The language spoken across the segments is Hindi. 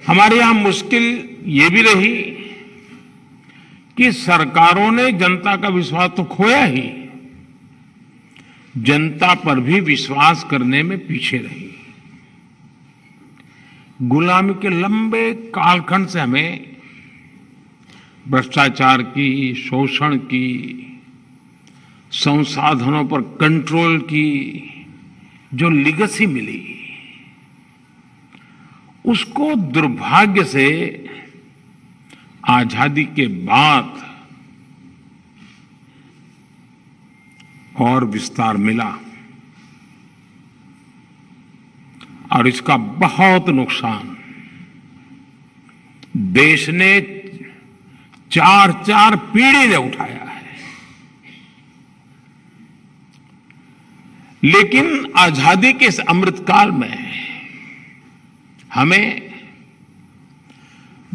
हमारे यहां मुश्किल ये भी रही कि सरकारों ने जनता का विश्वास तो खोया ही, जनता पर भी विश्वास करने में पीछे रही। गुलामी के लंबे कालखंड से हमें भ्रष्टाचार की, शोषण की, संसाधनों पर कंट्रोल की जो लीगेसी मिली, उसको दुर्भाग्य से आजादी के बाद और विस्तार मिला और इसका बहुत नुकसान देश ने 4 पीढ़ी ने उठाया है। लेकिन आजादी के इस अमृतकाल में हमें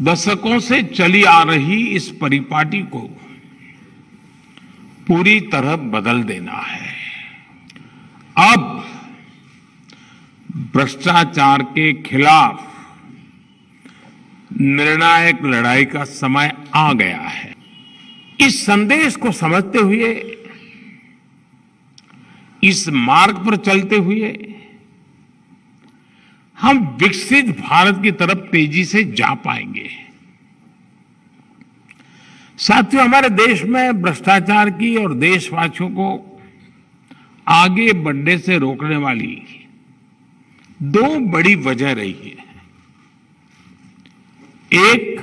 दशकों से चली आ रही इस परिपाटी को पूरी तरह बदल देना है। अब भ्रष्टाचार के खिलाफ निर्णायक लड़ाई का समय आ गया है। इस संदेश को समझते हुए, इस मार्ग पर चलते हुए हम विकसित भारत की तरफ तेजी से जा पाएंगे। साथियों, हमारे देश में भ्रष्टाचार की और देशवासियों को आगे बढ़ने से रोकने वाली 2 बड़ी वजह रही है। एक,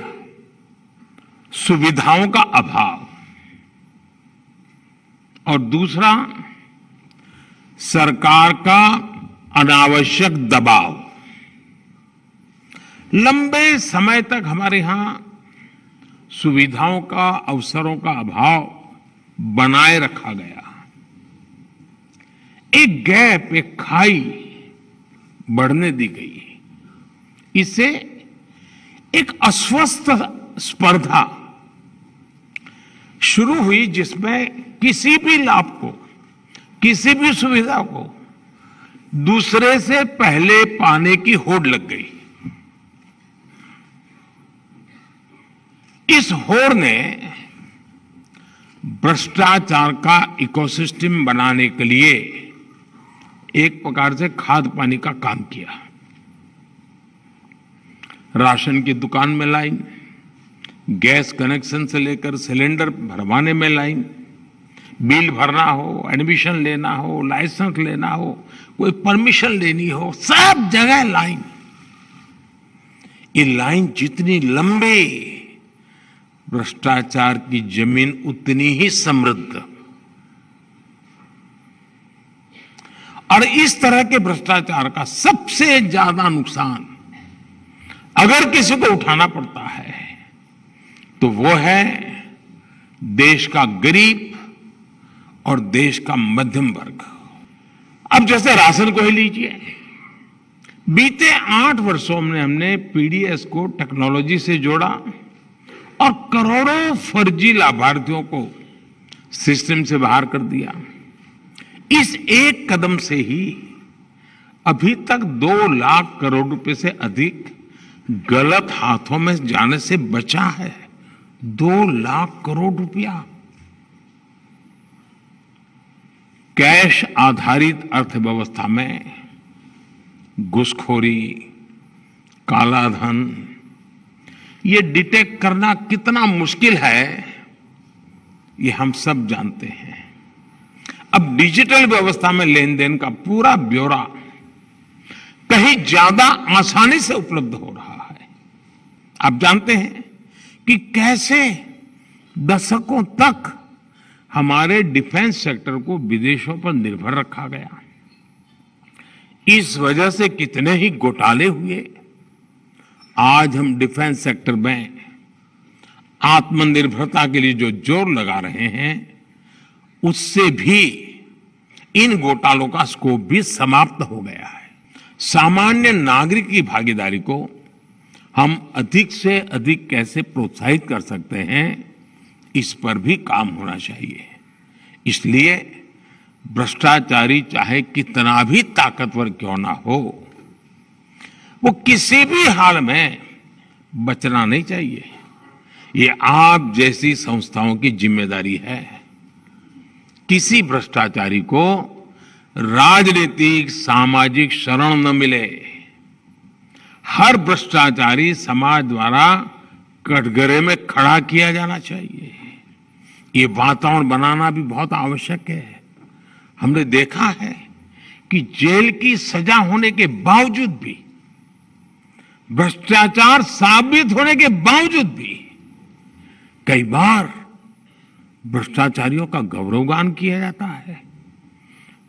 सुविधाओं का अभाव और दूसरा, सरकार का अनावश्यक दबाव। लंबे समय तक हमारे यहां सुविधाओं का, अवसरों का अभाव बनाए रखा गया। एक गैप, एक खाई बढ़ने दी गई। इससे एक अस्वस्थ स्पर्धा शुरू हुई जिसमें किसी भी लाभ को, किसी भी सुविधा को दूसरे से पहले पाने की होड़ लग गई। इस होड़ ने भ्रष्टाचार का इकोसिस्टम बनाने के लिए एक प्रकार से खाद पानी का काम किया। राशन की दुकान में लाइन, गैस कनेक्शन से लेकर सिलेंडर भरवाने में लाइन, बिल भरना हो, एडमिशन लेना हो, लाइसेंस लेना हो, कोई परमिशन लेनी हो, सब जगह लाइन। ये लाइन जितनी लंबी, भ्रष्टाचार की जमीन उतनी ही समृद्ध। और इस तरह के भ्रष्टाचार का सबसे ज्यादा नुकसान अगर किसी को उठाना पड़ता है तो वो है देश का गरीब और देश का मध्यम वर्ग। अब जैसे राशन को ही लीजिए, बीते 8 वर्षों में हमने पीडीएस को टेक्नोलॉजी से जोड़ा और करोड़ों फर्जी लाभार्थियों को सिस्टम से बाहर कर दिया। इस एक कदम से ही अभी तक 2 लाख करोड़ रुपए से अधिक गलत हाथों में जाने से बचा है। 2 लाख करोड़ रुपया। कैश आधारित अर्थव्यवस्था में घुसखोरी, कालाधन, ये डिटेक्ट करना कितना मुश्किल है, ये हम सब जानते हैं। अब डिजिटल व्यवस्था में लेन देन का पूरा ब्यौरा कहीं ज्यादा आसानी से उपलब्ध हो रहा है। आप जानते हैं कि कैसे दशकों तक हमारे डिफेंस सेक्टर को विदेशों पर निर्भर रखा गया। इस वजह से कितने ही घोटाले हुए। आज हम डिफेंस सेक्टर में आत्मनिर्भरता के लिए जो जोर लगा रहे हैं, उससे भी इन घोटालों का स्कोप भी समाप्त हो गया है। सामान्य नागरिक की भागीदारी को हम अधिक से अधिक कैसे प्रोत्साहित कर सकते हैं, इस पर भी काम होना चाहिए। इसलिए भ्रष्टाचारी चाहे कितना भी ताकतवर क्यों ना हो, वो किसी भी हाल में बचना नहीं चाहिए। ये आप जैसी संस्थाओं की जिम्मेदारी है। किसी भ्रष्टाचारी को राजनीतिक सामाजिक शरण न मिले। हर भ्रष्टाचारी समाज द्वारा कटघरे में खड़ा किया जाना चाहिए। ये वातावरण बनाना भी बहुत आवश्यक है। हमने देखा है कि जेल की सजा होने के बावजूद भी, भ्रष्टाचार साबित होने के बावजूद भी कई बार भ्रष्टाचारियों का गौरवगान किया जाता है।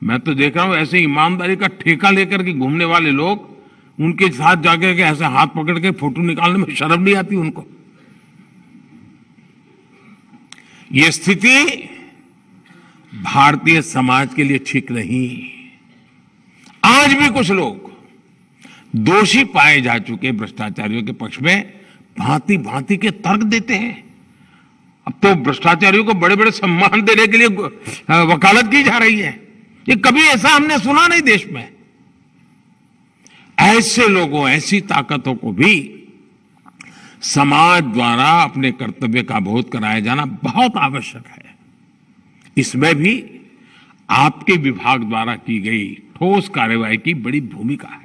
मैं तो देख रहा हूं ऐसे ईमानदारी का ठेका लेकर के घूमने वाले लोग, उनके साथ जाकर के ऐसे हाथ पकड़ के फोटो निकालने में शर्म नहीं आती उनको। ये स्थिति भारतीय समाज के लिए ठीक नहीं। आज भी कुछ लोग दोषी पाए जा चुके भ्रष्टाचारियों के पक्ष में भांति भांति के तर्क देते हैं। अब तो भ्रष्टाचारियों को बड़े बड़े सम्मान देने के लिए वकालत की जा रही है। ये कभी ऐसा हमने सुना नहीं देश में। ऐसे लोगों, ऐसी ताकतों को भी समाज द्वारा अपने कर्तव्य का बोध कराया जाना बहुत आवश्यक है। इसमें भी आपके विभाग द्वारा की गई ठोस कार्रवाई की बड़ी भूमिका है।